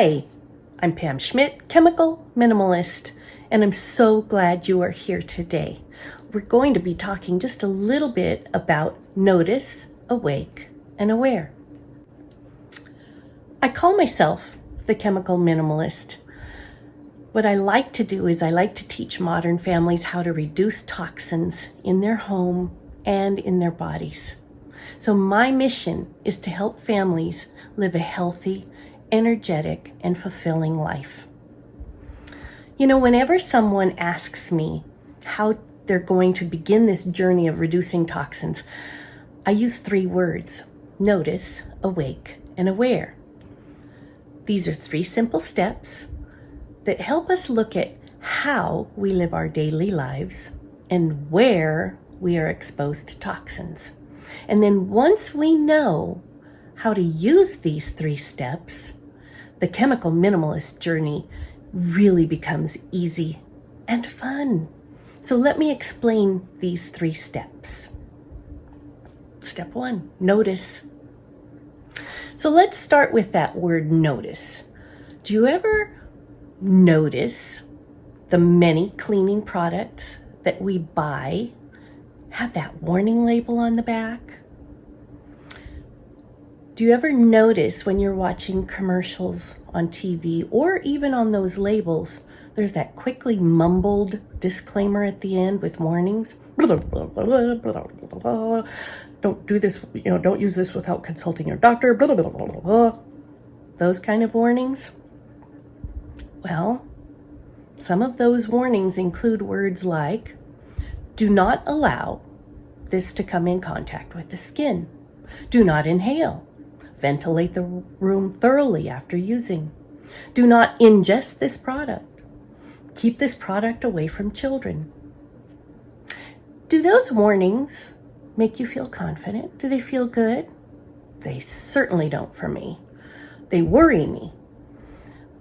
Hi, I'm Pam Schmidt, chemical minimalist, and I'm so glad you are here today. We're going to be talking just a little bit about notice, awake, and aware. I call myself the chemical minimalist. What I like to do is I like to teach modern families how to reduce toxins in their home and in their bodies. So my mission is to help families live a healthy, energetic, and fulfilling life. You know, whenever someone asks me how they're going to begin this journey of reducing toxins, I use 3 words: notice, awake, and aware. These are 3 simple steps that help us look at how we live our daily lives and where we are exposed to toxins. And then once we know how to use these 3 steps, the chemical minimalist journey really becomes easy and fun. So let me explain these 3 steps. Step 1, notice. So let's start with that word notice. Do you ever notice the many cleaning products that we buy have that warning label on the back? Do you ever notice when you're watching commercials on TV or even on those labels, there's that quickly mumbled disclaimer at the end with warnings? Don't do this, don't use this without consulting your doctor. Those kind of warnings. Well, some of those warnings include words like, do not allow this to come in contact with the skin. Do not inhale. Ventilate the room thoroughly after using. Do not ingest this product. Keep this product away from children. Do those warnings make you feel confident? Do they feel good? They certainly don't for me. They worry me.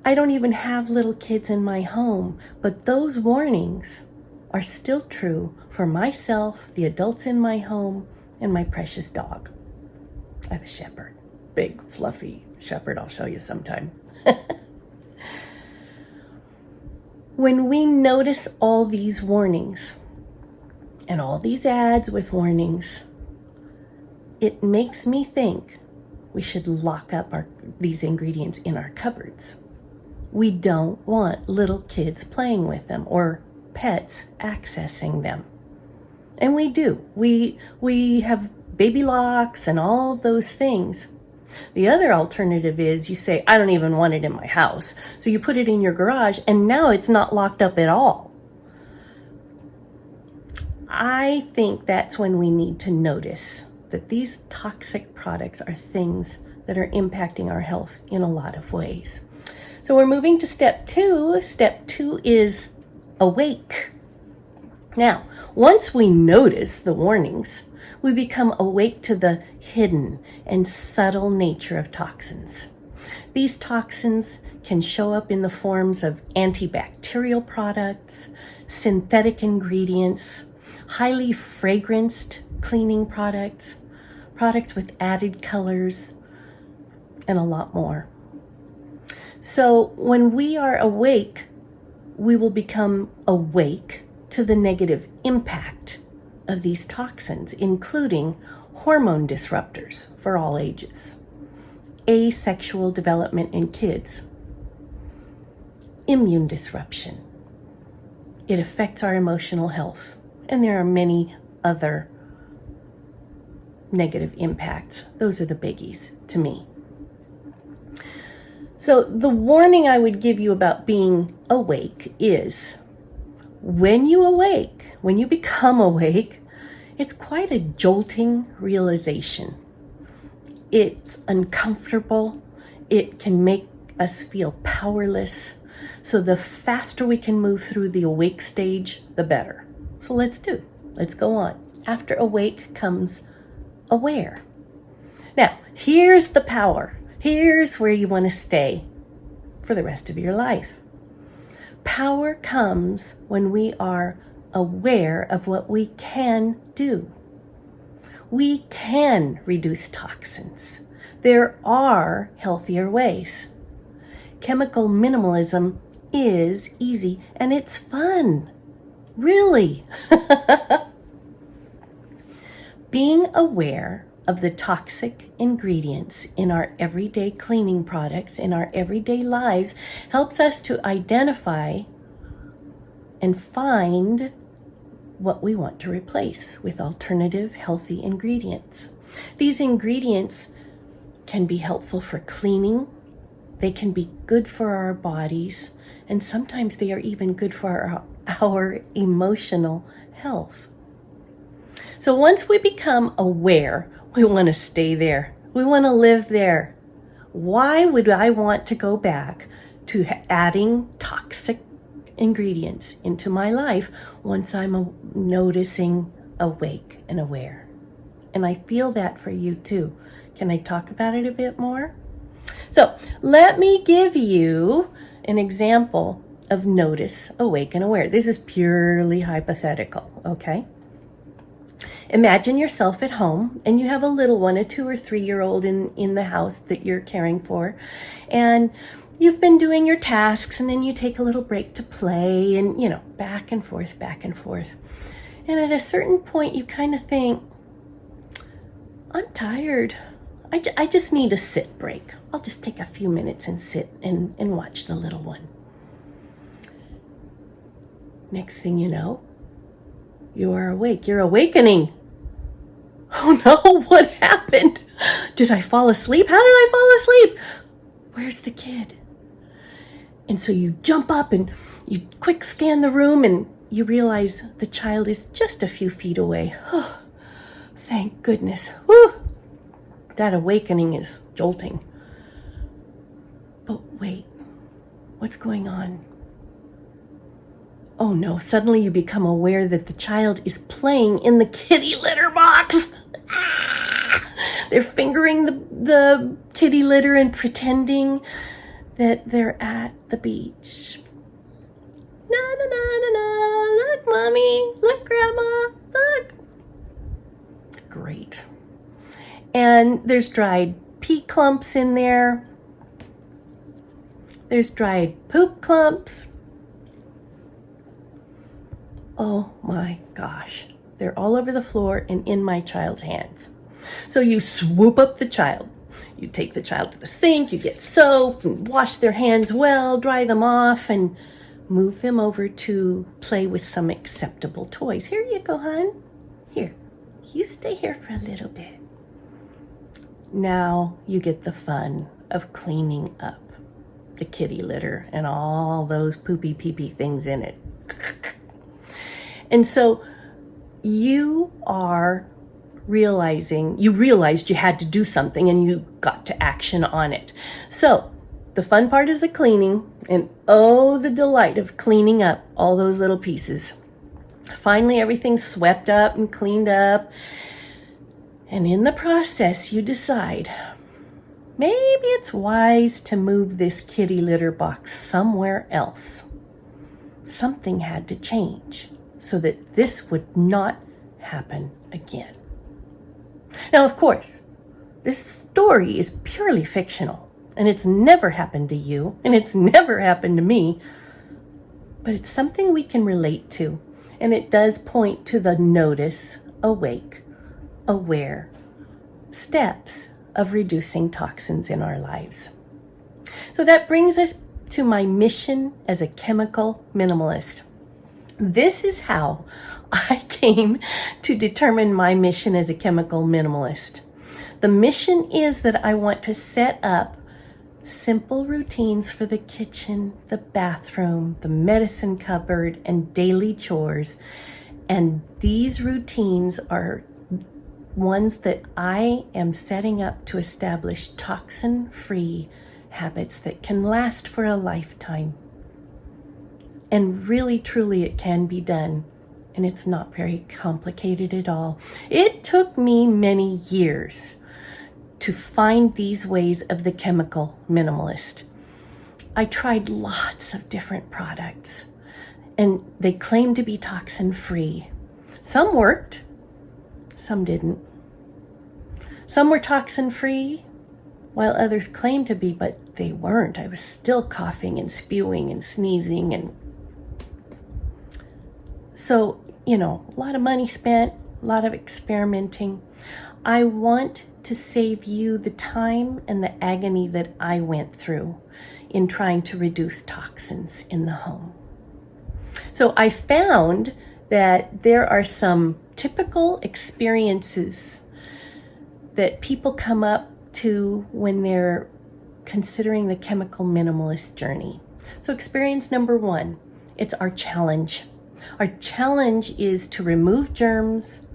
I don't even have little kids in my home, but those warnings are still true for myself, the adults in my home, and my precious dog. I have a shepherd. Big, fluffy shepherd. I'll show you sometime. When we notice all these warnings and all these ads with warnings, it makes me think we should lock up these ingredients in our cupboards. We don't want little kids playing with them or pets accessing them. And we do. We have baby locks and all of those things. The other alternative is you say, I don't even want it in my house. So you put it in your garage and now it's not locked up at all. I think that's when we need to notice that these toxic products are things that are impacting our health in a lot of ways. So we're moving to step 2. Step 2 is awake. Now, once we notice the warnings, we become awake to the hidden and subtle nature of toxins. These toxins can show up in the forms of antibacterial products, synthetic ingredients, highly fragranced cleaning products, products with added colors, and a lot more. So when we are awake, we will become awake to the negative impact of these toxins, including hormone disruptors for all ages, asexual development in kids, immune disruption. It affects our emotional health, and there are many other negative impacts. Those are the biggies to me. So the warning I would give you about being awake is, when you become awake, it's quite a jolting realization. It's uncomfortable. It can make us feel powerless. So the faster we can move through the awake stage, the better. So let's go on. After awake comes aware. Now, here's the power. Here's where you want to stay for the rest of your life. Power comes when we are aware of what we can do. We can reduce toxins. There are healthier ways. Chemical minimalism is easy and it's fun. Really. Being aware of the toxic ingredients in our everyday cleaning products, in our everyday lives, helps us to identify and find what we want to replace with alternative healthy ingredients. These ingredients can be helpful for cleaning, they can be good for our bodies, and sometimes they are even good for our emotional health. So once we become aware, we want to stay there. We want to live there. Why would I want to go back to adding toxic ingredients into my life once I'm noticing, awake, and aware? And I feel that for you too. Can I talk about it a bit more? So let me give you an example of notice, awake, and aware. This is purely hypothetical, okay? Imagine yourself at home and you have a little one, a 2 or 3-year-old in the house that you're caring for, and you've been doing your tasks, and then you take a little break to play, and back and forth, back and forth. And at a certain point you kind of think, I'm tired. I just need a sit break. I'll just take a few minutes and sit and watch the little one. Next thing you know, you are awake. You're awakening. Oh no, what happened? Did I fall asleep? How did I fall asleep? Where's the kid? And so you jump up and you quick scan the room and you realize the child is just a few feet away. Oh, thank goodness. Whew. That awakening is jolting. But wait, what's going on? Oh no, suddenly you become aware that the child is playing in the kitty litter box. They're fingering the kitty litter and pretending that they're at the beach. Na na na na na, look mommy, look grandma, look. Great. And there's dried pea clumps in there. There's dried poop clumps. Oh my gosh, they're all over the floor and in my child's hands. So you swoop up the child. You take the child to the sink, you get soap, and wash their hands well, dry them off, and move them over to play with some acceptable toys. Here you go, hon. Here, you stay here for a little bit. Now you get the fun of cleaning up the kitty litter and all those poopy pee-pee things in it. And so you realized you had to do something and you got to action on it. So the fun part is the cleaning, and oh, the delight of cleaning up all those little pieces. Finally, everything's swept up and cleaned up. And in the process, you decide, maybe it's wise to move this kitty litter box somewhere else. Something had to change so that this would not happen again. Now, of course, this story is purely fictional, and it's never happened to you, and it's never happened to me, but it's something we can relate to, and it does point to the notice, awake, aware steps of reducing toxins in our lives. So that brings us to my mission as a chemical minimalist. This is how I came to determine my mission as a chemical minimalist. The mission is that I want to set up simple routines for the kitchen, the bathroom, the medicine cupboard, and daily chores. And these routines are ones that I am setting up to establish toxin-free habits that can last for a lifetime. And really, truly, it can be done. And it's not very complicated at all. It took me many years to find these ways of the chemical minimalist. I tried lots of different products, and they claimed to be toxin-free. Some worked, some didn't. Some were toxin-free, while others claimed to be, but they weren't. I was still coughing and spewing and sneezing. And so, a lot of money spent, a lot of experimenting. I want to save you the time and the agony that I went through in trying to reduce toxins in the home. So I found that there are some typical experiences that people come up to when they're considering the chemical minimalist journey. So experience number 1, it's our challenge. Our challenge is to remove germs,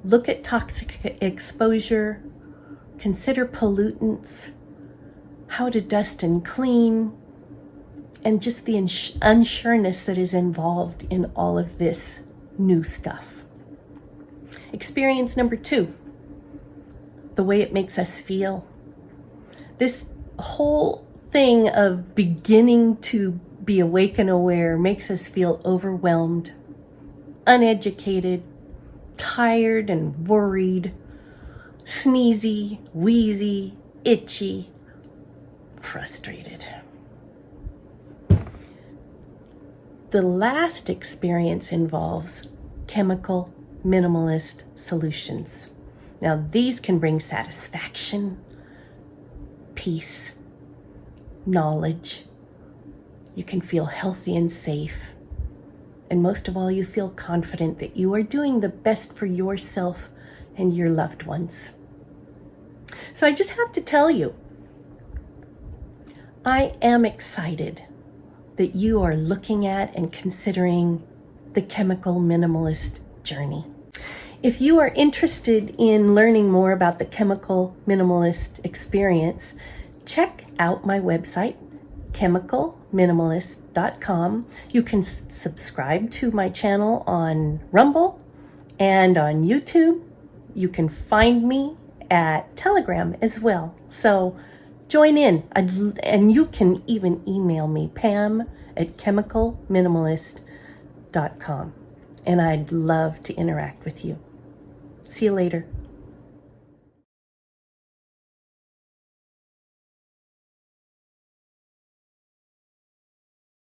look at toxic exposure, consider pollutants, how to dust and clean, and just the unsureness that is involved in all of this new stuff. Experience number 2, the way it makes us feel. This whole thing of beginning to be awake and aware makes us feel overwhelmed, uneducated, tired and worried, sneezy, wheezy, itchy, frustrated. The last experience involves chemical minimalist solutions. Now, these can bring satisfaction, peace, knowledge. You can feel healthy and safe. And most of all, you feel confident that you are doing the best for yourself and your loved ones. So I just have to tell you, I am excited that you are looking at and considering the chemical minimalist journey. If you are interested in learning more about the chemical minimalist experience, check out my website, chemicalminimalist.com. You can subscribe to my channel on Rumble and on YouTube. You can find me at Telegram as well. So join in, and you can even email me, pam@chemicalminimalist.com. And I'd love to interact with you. See you later.